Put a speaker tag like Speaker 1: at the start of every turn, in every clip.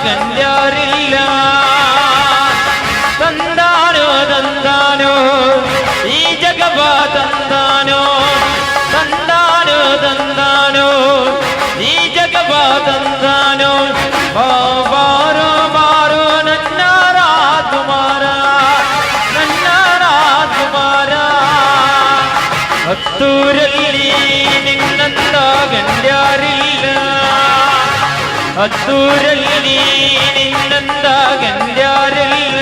Speaker 1: ಗಂಡ್ಯಾರಿಲ್ಲ ತಂದಾನೋ ತಂದಾನೋ ಈ ಜಗವ ತಂದಾನೋ ತಂದಾನೋ ತಂದಾನೋ ಈ ಜಗವ ತಂದಾನೋ ಬಾರೋ ಬಾರೋ ನನ್ನ ರಾಜಕುಮಾರ ನನ್ನ ರಾಜಕುಮಾರ ಹತ್ತೂರಲ್ಲಿ ನಿನ್ನಂದ ಗಂಡ್ಯಾರಿಲ್ಲ ಹತ್ತೂರಲ್ಲಿ ನಿನ್ನಂದ ಗಂಡ್ಯಾರಿಲ್ಲ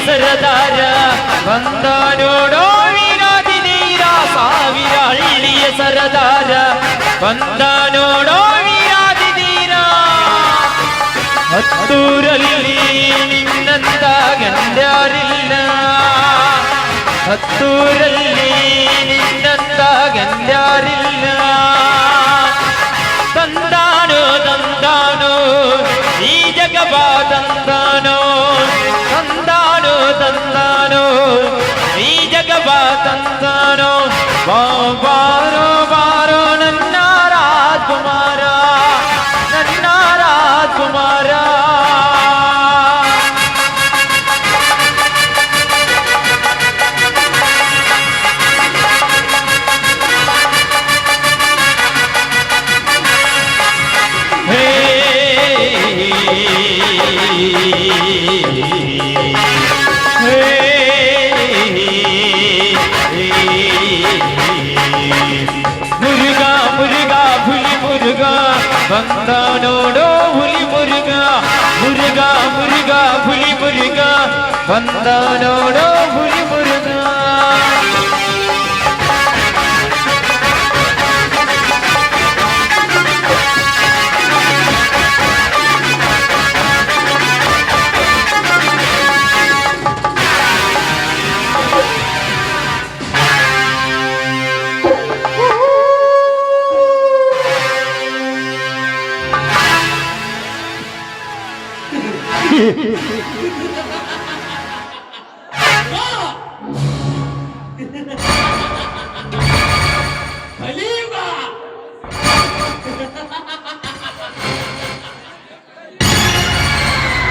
Speaker 1: ಸರದಾರ ಬಂದ ನೋಡೋ ವಿನಾದಿ ನೀರ ಸಾವಿರ ಹಳ್ಳಿಯ ಸರದಾರ ಬಂದ ನೋಡೋ ವಿನಾದಿ ನೀರ ಹತ್ತೂರಲ್ಲಿ ನಿನ್ನಂದ ಗಂಡ್ಯಾರಿಲ್ಲ ಹತ್ತೂರಲ್ಲಿ ನಿನ್ನಂದ ಗಂಡ್ಯಾರಿಲ್ಲ ತಂದಾನೋ ತಂದಾನೋ ಈ ಜಗವ ತಂದಾನೋ ತಂದಾನೋ ತಂದಾನೋ ಈ ಜಗವ ತಂದಾನೋ ಬಾರೋ ಬಾರೋ ನನ್ನ ರಾಜಕುಮಾರ ನನ್ನ ರಾಜಕುಮಾರ ಮುರುಗಾ ಮುರುಗಾ ಹುಲಿ ಮುರುಗಾ ಬಂದ ನೋಡೋ ಹುಲಿ ಮುರುಗಾ ಮುರುಗಾ ಮುರುಗಾ ಹುಲಿ ಮುರುಗಾ ಬಂದ ನೋಡೋ ಹುಲಿ ಮುರುಗಾ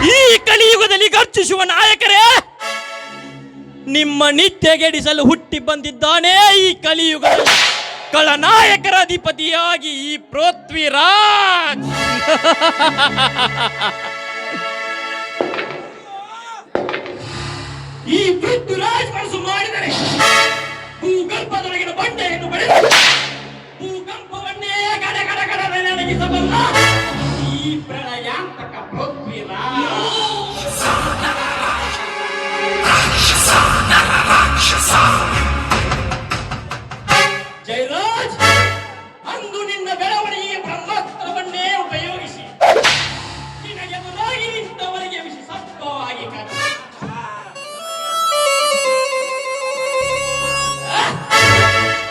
Speaker 2: ಈ ಕಲಿಯುಗದಲ್ಲಿ ಗರ್ಜಿಸುವ ನಾಯಕರೇ, ನಿಮ್ಮ ನಿತ್ಯಗೆಡಿಸಲು ಹುಟ್ಟಿ ಬಂದಿದ್ದಾನೆ ಈ ಕಲಿಯುಗದಲ್ಲಿ ಕಳನಾಯಕರ ಅಧಿಪತಿಯಾಗಿ ಈ ಪೃಥ್ವಿರಾಜ್.
Speaker 3: ಈ ಪೃಥ್ವಿರಾಜ್ ಮನಸ್ಸು ಮಾಡಿದರೆ ಭೂಗರ್ಭದೊಳಗಿನ ಬಂಡೆಯನ್ನು ಬಡಿದು ಭೂಕಂಪವನ್ನೇ ಗಡ ಗಡ ಗಡ ನಡಗಿಸಬಲ್ಲ ಈ ಪ್ರಳಯಾಂತಕ ಪೃಥ್ವಿರಾಜ್. ಜಯರಾಜ್, ಅಂದು ನಿನ್ನ ಬೆಳವಣಿಗೆಯ ಬ್ರಹ್ಮಾಸ್ತ್ರವನ್ನೇ ಉಪಯೋಗಿಸಿ ನಿನಗೆದುರಾಗಿ ನಿಂತವರಿಗೆ ವಿಷ ಸರ್ಪವಾಗಿ ಕರೆದು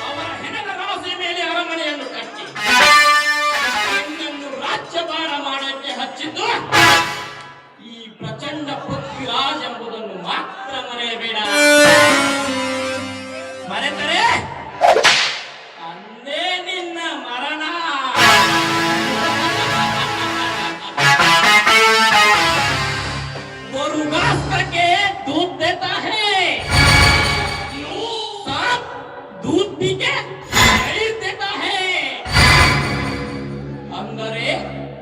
Speaker 3: ಅವರ ಹೆಣದ ರಾಶಿಯ ಮೇಲೆ ಅರಮನೆಯನ್ನು ಕಟ್ಟಿ ನಿನ್ನನ್ನು ರಾಜ್ಯಭಾರ ಮಾಡಕ್ಕೆ ಹಚ್ಚಿದ್ದು ಈ ಪ್ರಚಂಡ ಪೃಥ್ವಿರಾಜ್ ಎಂಬುದನ್ನು ಮಾತ್ರ ಮರೆಯಬೇಡ. ಮರೆತರೆ ಅಂದೇ ನಿನ್ನ ಮರಣ. मुर्गास्त्र के दूध देता है, सांप दूध पी के शरीर देता है. ಅಂದರೆ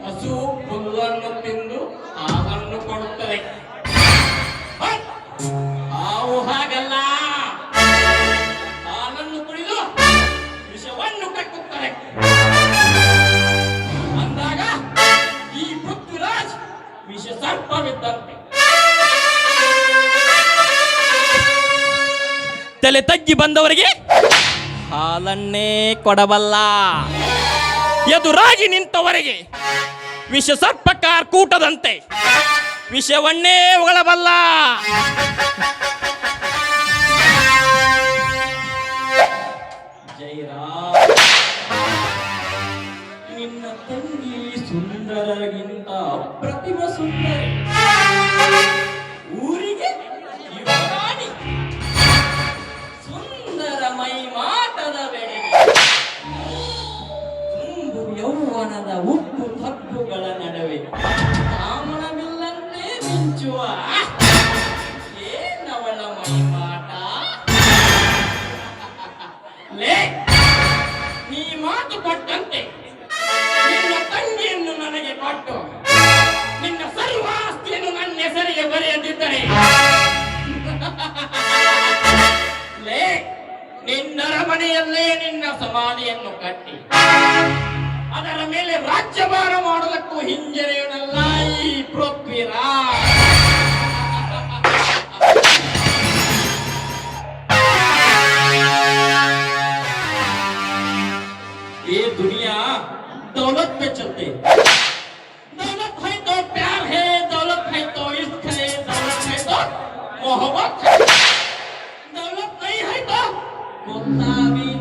Speaker 3: ಹಸು ಹುಲ್ಲನ್ನು ತಿಂದು ಹಾಲನ್ನು ಕೊಡುತ್ತದೆ. ಹಾವು ಹಾಗಲ್ಲ, ಹಾಲನ್ನು ಕುಡಿದು ವಿಷವನ್ನು ಕಕ್ಕುತ್ತದೆ. ಅಂದಾಗ ಈ ಪೃಥ್ವಿರಾಜ್ ವಿಷ ಸರ್ಪವಿದ್ದಂತೆ.
Speaker 2: ತಲೆ ತಗ್ಗಿ ಬಂದವರಿಗೆ ಹಾಲನ್ನೇ ಕೊಡಬಲ್ಲ, ಎದುರಾಗಿ ನಿಂತವರಿಗೆ ವಿಷ ಸರ್ಪ ಕಾರ್ಕೂಟದಂತೆ ವಿಷವನ್ನೇ ಉಗಳಬಲ್ಲ.
Speaker 3: ಜಯರಾಜ್, ಪರಿಪಾಠ ಲೇ ನೀ ಮಾತು ಕೊಟ್ಟಂತೆ ನಿನ್ನ ತಂಗಿಯನ್ನು ನನಗೆ ಕೊಟ್ಟು ನಿನ್ನ ಸರ್ವಾಸ್ತಿಯನ್ನು ನನ್ನ ಹೆಸರಿಗೆ ಬರೆಯದಿದ್ದರೆ ಲೇ ನಿನ್ನರ ಮನೆಯಲ್ಲೇ ನಿನ್ನ ಸಮಾಧಿಯನ್ನು ಕಟ್ಟಿ ಅದರ ಮೇಲೆ ರಾಜ್ಯಭಾರ ಮಾಡುವುದಕ್ಕೂ ಹಿಂಜರಿಯುವುದಲ್ಲ ಈ ಪೃಥ್ವಿರಾಜ್. ये दुनिया दौलत पे चलते, दौलत है तो प्यार है, दौलत है तो इश्क है, दौलत है तो मोहब्बत है, दौलत नहीं है तो कुत्ता भी